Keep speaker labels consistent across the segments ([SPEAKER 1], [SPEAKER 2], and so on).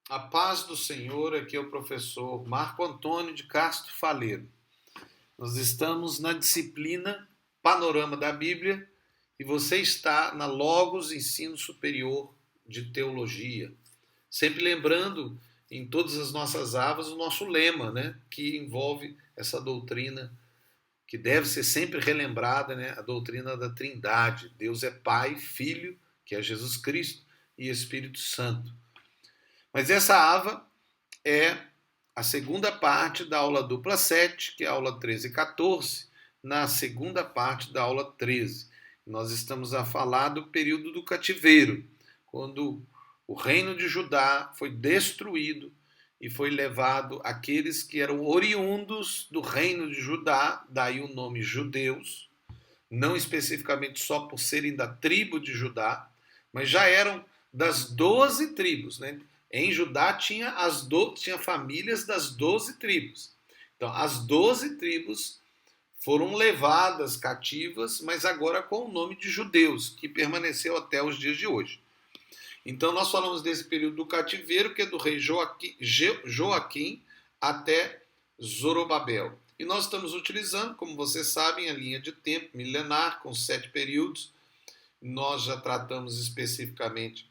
[SPEAKER 1] A paz do Senhor, aqui é o professor Marco Antônio de Castro Faleiro. Nós estamos na disciplina Panorama da Bíblia e você está na Logos Ensino Superior de Teologia. Sempre lembrando em todas as nossas avas o nosso lema, né, que envolve essa doutrina que deve ser sempre relembrada, né, a doutrina da Trindade. Deus é Pai, Filho, que é Jesus Cristo, e Espírito Santo. Mas essa ava é a segunda parte da aula dupla 7, que é a aula 13 e 14, na segunda parte da aula 13. Nós estamos a falar do período do cativeiro, quando o reino de Judá foi destruído e foi levado aqueles que eram oriundos do reino de Judá, daí o nome judeus, não especificamente só por serem da tribo de Judá, mas já eram das 12 tribos, né? Em Judá tinha famílias das 12 tribos. Então, as 12 tribos foram levadas cativas, mas agora com o nome de judeus, que permaneceu até os dias de hoje. Então, nós falamos desse período do cativeiro, que é do rei Joaquim até Zorobabel. E nós estamos utilizando, como vocês sabem, a linha de tempo milenar, com 7 períodos. Nós já tratamos especificamente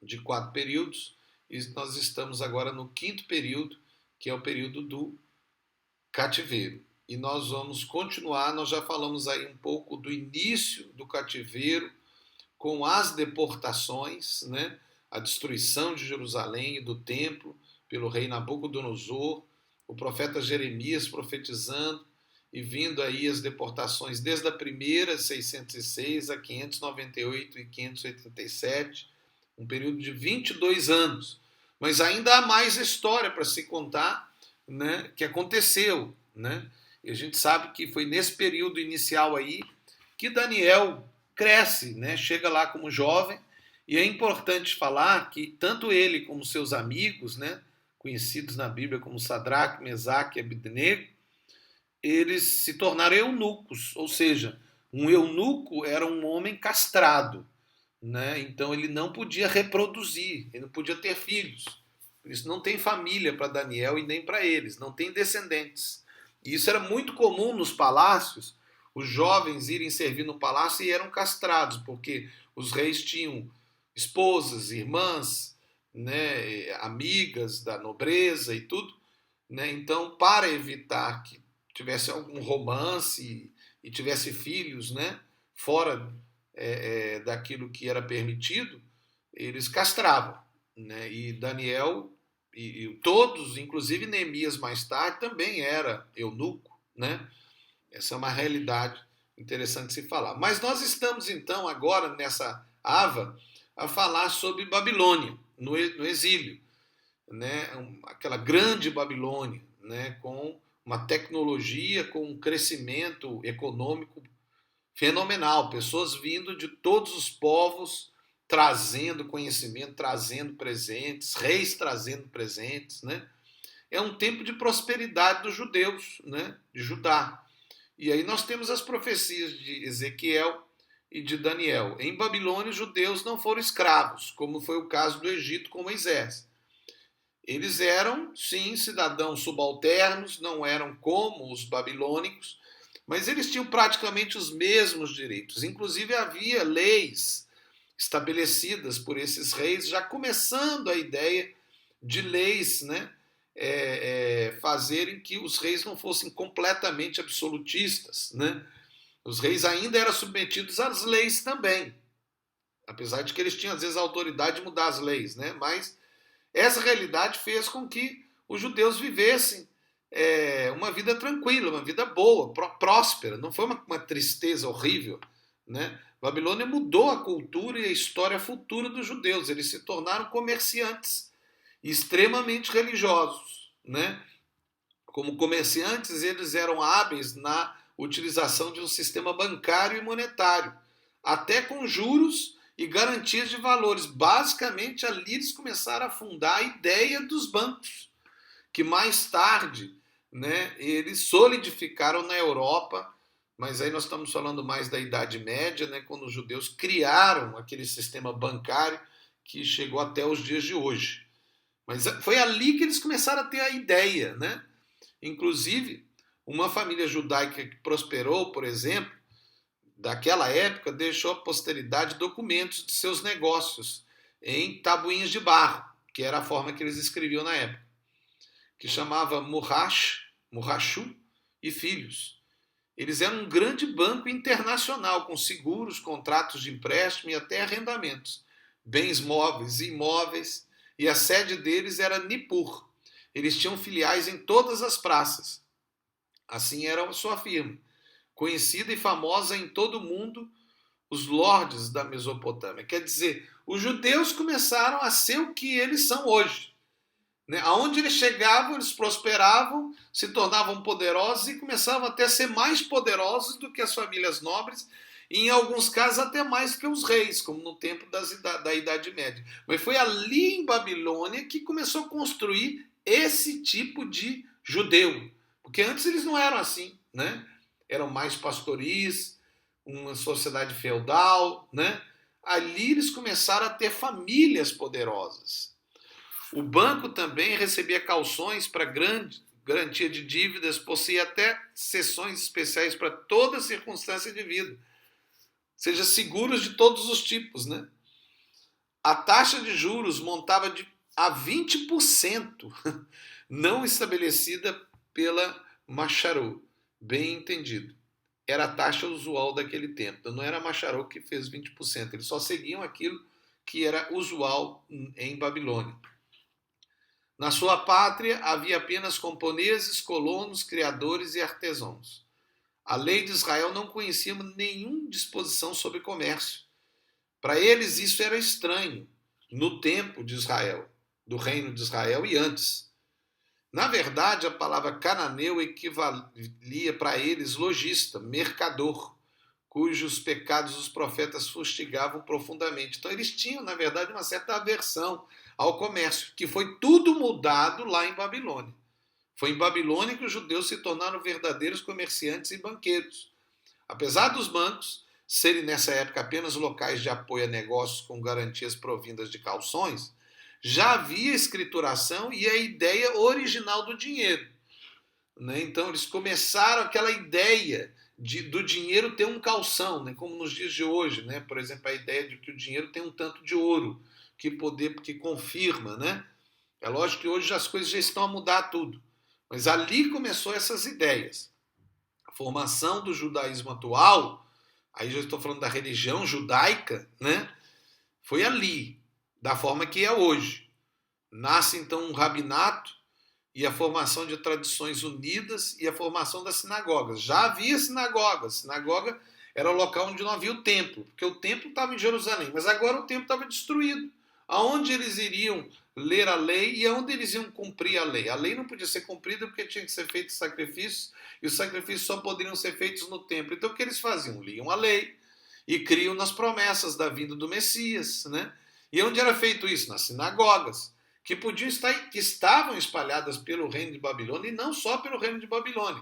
[SPEAKER 1] de 4 períodos, e nós estamos agora no 5º período, que é o período do cativeiro. E nós vamos continuar, nós já falamos aí um pouco do início do cativeiro, com as deportações, né? A destruição de Jerusalém e do templo pelo rei Nabucodonosor, o profeta Jeremias profetizando e vindo aí as deportações desde a primeira, 606, a 598 e 587, um período de 22 anos. Mas ainda há mais história para se contar, né, que aconteceu, né? E a gente sabe que foi nesse período inicial aí que Daniel cresce, né? Chega lá como jovem, e é importante falar que tanto ele como seus amigos, né, conhecidos na Bíblia como Sadraque, Mesaque e Abednego, eles se tornaram eunucos, ou seja, um eunuco era um homem castrado, né? Então ele não podia reproduzir, ele não podia ter filhos. Por isso não tem família para Daniel e nem para eles, não tem descendentes. E isso era muito comum nos palácios, os jovens irem servir no palácio e eram castrados, porque os reis tinham esposas, irmãs, né, amigas da nobreza e tudo, né? Então, para evitar que tivesse algum romance e tivesse filhos, né, fora daquilo que era permitido, eles castravam, né? E Daniel e todos, inclusive Neemias mais tarde, também era eunuco, né? Essa é uma realidade interessante de se falar. Mas nós estamos então agora nessa ava a falar sobre Babilônia, no exílio, né? Aquela grande Babilônia, né? Com uma tecnologia, com um crescimento econômico fenomenal, pessoas vindo de todos os povos trazendo conhecimento, trazendo presentes, reis trazendo presentes, né? É um tempo de prosperidade dos judeus, né? De Judá. E aí nós temos as profecias de Ezequiel e de Daniel. Em Babilônia, os judeus não foram escravos, como foi o caso do Egito com Moisés. Eles eram, sim, cidadãos subalternos, não eram como os babilônicos, mas eles tinham praticamente os mesmos direitos. Inclusive, havia leis estabelecidas por esses reis, já começando a ideia de leis, né? Fazerem que os reis não fossem completamente absolutistas, né? Os reis ainda eram submetidos às leis também, apesar de que eles tinham às vezes a autoridade de mudar as leis, né? Mas essa realidade fez com que os judeus vivessem uma vida tranquila, uma vida boa, próspera. Não foi uma tristeza horrível, né? Babilônia mudou a cultura e a história futura dos judeus. Eles se tornaram comerciantes extremamente religiosos, né? Como comerciantes, eles eram hábeis na utilização de um sistema bancário e monetário, até com juros e garantias de valores. Basicamente, ali eles começaram a fundar a ideia dos bancos, que mais tarde, né, eles solidificaram na Europa, mas aí nós estamos falando mais da Idade Média, né, quando os judeus criaram aquele sistema bancário que chegou até os dias de hoje. Mas foi ali que eles começaram a ter a ideia, né? Inclusive, uma família judaica que prosperou, por exemplo, daquela época, deixou à posteridade documentos de seus negócios em tabuinhas de barro, que era a forma que eles escreviam na época, que chamava Murrachu e Filhos. Eles eram um grande banco internacional, com seguros, contratos de empréstimo e até arrendamentos, bens móveis e imóveis, e a sede deles era Nippur. Eles tinham filiais em todas as praças. Assim era a sua firma, conhecida e famosa em todo o mundo, os lordes da Mesopotâmia. Quer dizer, os judeus começaram a ser o que eles são hoje. Né? Aonde eles chegavam, eles prosperavam, se tornavam poderosos e começavam até a ser mais poderosos do que as famílias nobres, e em alguns casos até mais que os reis, como no tempo da Idade Média. Mas foi ali em Babilônia que começou a construir esse tipo de judeu, porque antes eles não eram assim, né? Eram mais pastoris, uma sociedade feudal, né? Ali eles começaram a ter famílias poderosas. O banco também recebia calções para garantia de dívidas, possuía até seções especiais para toda circunstância de vida, ou seja, seguros de todos os tipos, né? A taxa de juros montava a 20%, não estabelecida pela Macharou, bem entendido. Era a taxa usual daquele tempo. Então, não era Macharou que fez 20%, eles só seguiam aquilo que era usual em Babilônia. Na sua pátria havia apenas camponeses, colonos, criadores e artesãos. A lei de Israel não conhecia nenhuma disposição sobre comércio. Para eles isso era estranho, no tempo de Israel, do reino de Israel e antes. Na verdade, a palavra cananeu equivalia para eles lojista, mercador, cujos pecados os profetas fustigavam profundamente. Então eles tinham, na verdade, uma certa aversão ao comércio, que foi tudo mudado lá em Babilônia. Foi em Babilônia que os judeus se tornaram verdadeiros comerciantes e banqueiros. Apesar dos bancos serem nessa época apenas locais de apoio a negócios com garantias provindas de calções, já havia escrituração e a ideia original do dinheiro. Né? Então eles começaram aquela ideia do dinheiro ter um calção, né? Como nos dias de hoje, né? Por exemplo, a ideia de que o dinheiro tem um tanto de ouro, que confirma, né? É lógico que hoje as coisas já estão a mudar tudo, mas ali começou essas ideias. A formação do judaísmo atual, aí já estou falando da religião judaica, né? Foi ali, da forma que é hoje. Nasce então um rabinato e a formação de tradições unidas e a formação das sinagogas. Já havia sinagogas. Sinagoga era o local onde não havia o templo, porque o templo estava em Jerusalém, mas agora o templo estava destruído. Aonde eles iriam ler a lei e aonde eles iam cumprir a lei? A lei não podia ser cumprida porque tinha que ser feito sacrifícios, e os sacrifícios só poderiam ser feitos no templo. Então o que eles faziam? Liam a lei e criam nas promessas da vinda do Messias, né? E onde era feito isso? Nas sinagogas, que que estavam espalhadas pelo reino de Babilônia, e não só pelo reino de Babilônia.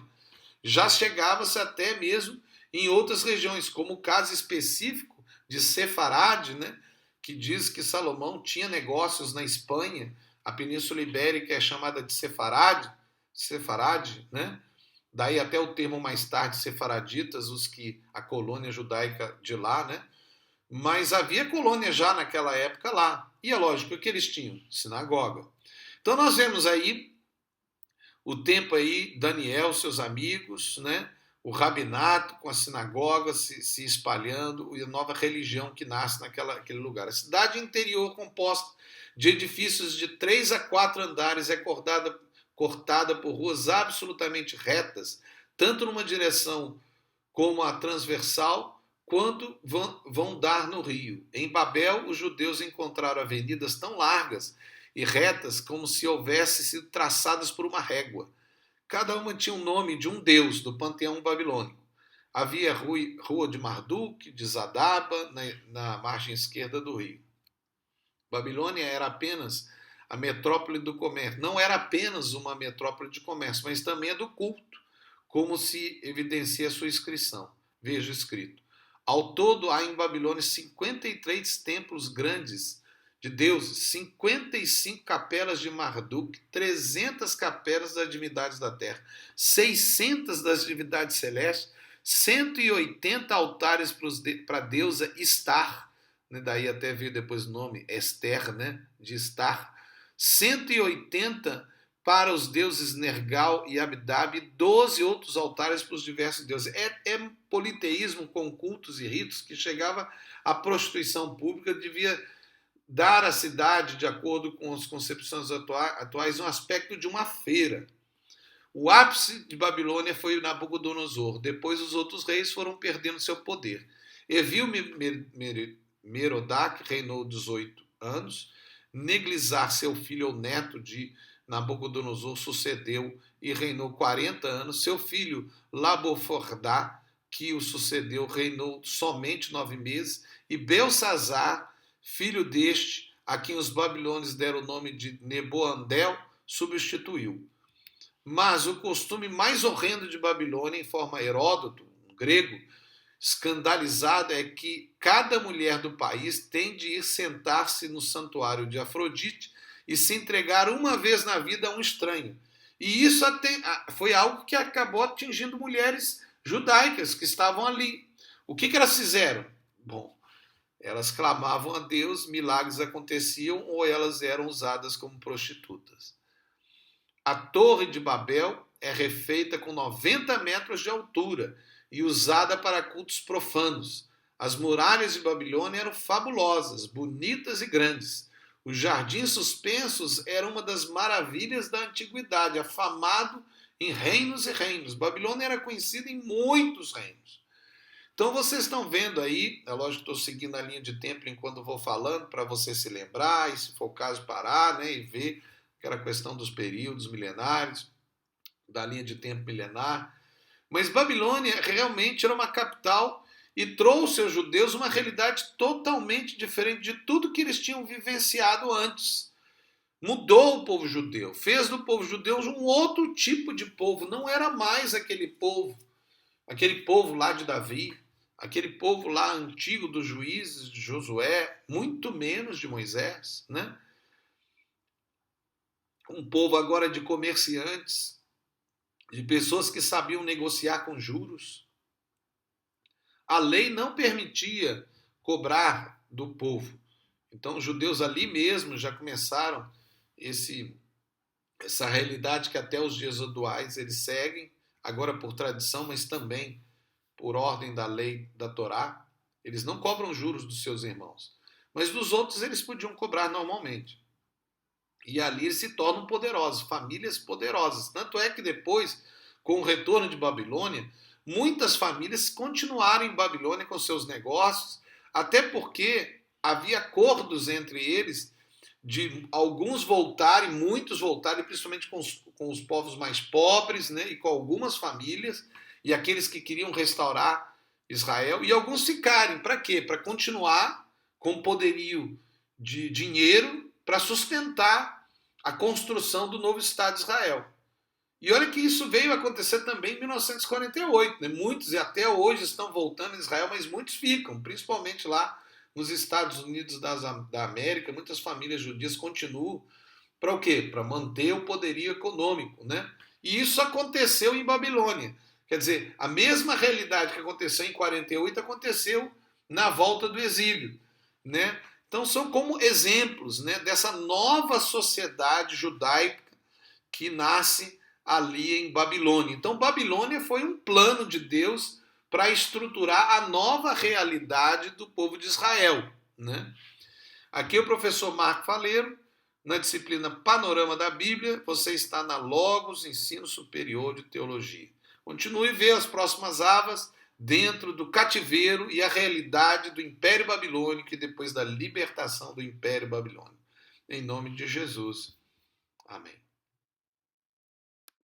[SPEAKER 1] Já chegava-se até mesmo em outras regiões, como o caso específico de Sefarade, né, que diz que Salomão tinha negócios na Espanha, a Península Ibérica é chamada de Sefarade, né? Daí até o termo mais tarde, sefaraditas, a colônia judaica de lá, né? Mas havia colônia já naquela época lá. E é lógico que eles tinham sinagoga. Então nós vemos aí o tempo aí, Daniel, seus amigos, né? O rabinato com a sinagoga se espalhando e a nova religião que nasce naquele lugar. A cidade interior composta de edifícios de 3 a 4 andares é cortada por ruas absolutamente retas, tanto numa direção como a transversal, quando vão dar no rio. Em Babel, os judeus encontraram avenidas tão largas e retas como se houvesse sido traçadas por uma régua. Cada uma tinha um nome de um deus do panteão babilônico. Havia rua de Marduk, de Zadaba, na margem esquerda do rio. Babilônia era apenas a metrópole do comércio. Não era apenas uma metrópole de comércio, mas também a do culto, como se evidencia a sua inscrição. Veja escrito: ao todo há em Babilônia 53 templos grandes, de deuses, 55 capelas de Marduk, 300 capelas das divindades da terra, 600 das divindades celestes, 180 altares para a deusa Estar, né? Daí até veio depois o nome Esther, né? De Estar, 180 para os deuses Nergal e Abdab, e 12 outros altares para os diversos deuses. É politeísmo com cultos e ritos que chegava à prostituição pública, devia dar à cidade, de acordo com as concepções atuais, um aspecto de uma feira. O ápice de Babilônia foi Nabucodonosor. Depois os outros reis foram perdendo seu poder. Evil-Merodach reinou 18 anos. Neglizar, seu filho ou neto de Nabucodonosor, sucedeu e reinou 40 anos. Seu filho Labofordá, que o sucedeu, reinou somente 9 meses. E Belsazar, filho deste, a quem os babilônios deram o nome de Neboandel, substituiu. Mas o costume mais horrendo de Babilônia, informa Heródoto, um grego, escandalizado, é que cada mulher do país tem de ir sentar-se no santuário de Afrodite e se entregar uma vez na vida a um estranho. E isso foi algo que acabou atingindo mulheres judaicas que estavam ali. O que elas fizeram? Bom, elas clamavam a Deus, milagres aconteciam ou elas eram usadas como prostitutas. A Torre de Babel é refeita com 90 metros de altura e usada para cultos profanos. As muralhas de Babilônia eram fabulosas, bonitas e grandes. Os jardins suspensos eram uma das maravilhas da antiguidade, afamado em reinos e reinos. Babilônia era conhecida em muitos reinos. Então vocês estão vendo aí, é lógico que estou seguindo a linha de tempo enquanto vou falando, para você se lembrar e, se for o caso, parar, né, e ver aquela questão dos períodos milenários, da linha de tempo milenar. Mas Babilônia realmente era uma capital e trouxe aos judeus uma realidade totalmente diferente de tudo que eles tinham vivenciado antes. Mudou o povo judeu, fez do povo judeu um outro tipo de povo, não era mais aquele povo lá de Davi, aquele povo lá antigo dos juízes, de Josué, muito menos de Moisés, né? Um povo agora de comerciantes, de pessoas que sabiam negociar com juros. A lei não permitia cobrar do povo. Então, os judeus ali mesmo já começaram essa realidade que até os dias atuais eles seguem, agora por tradição, mas também por ordem da lei da Torá. Eles não cobram juros dos seus irmãos, mas dos outros eles podiam cobrar normalmente. E ali eles se tornam poderosos, famílias poderosas. Tanto é que depois, com o retorno de Babilônia, muitas famílias continuaram em Babilônia com seus negócios, até porque havia acordos entre eles de alguns voltarem, muitos voltarem, principalmente com os povos mais pobres, né, e com algumas famílias, e aqueles que queriam restaurar Israel, e alguns ficarem. Para quê? Para continuar com poderio de dinheiro para sustentar a construção do novo Estado de Israel. E olha que isso veio acontecer também em 1948. Né? Muitos, e até hoje, estão voltando a Israel, mas muitos ficam, principalmente lá nos Estados Unidos da América. Muitas famílias judias continuam. Para o quê? Para manter o poderio econômico. Né? E isso aconteceu em Babilônia. Quer dizer, a mesma realidade que aconteceu em 48 aconteceu na volta do exílio. Né? Então são como exemplos, né, dessa nova sociedade judaica que nasce ali em Babilônia. Então Babilônia foi um plano de Deus para estruturar a nova realidade do povo de Israel. Né? Aqui é o professor Marco Faleiro, na disciplina Panorama da Bíblia. Você está na Logos Ensino Superior de Teologia. Continue a ver as próximas avas dentro do cativeiro e a realidade do Império Babilônico e depois da libertação do Império Babilônico. Em nome de Jesus. Amém.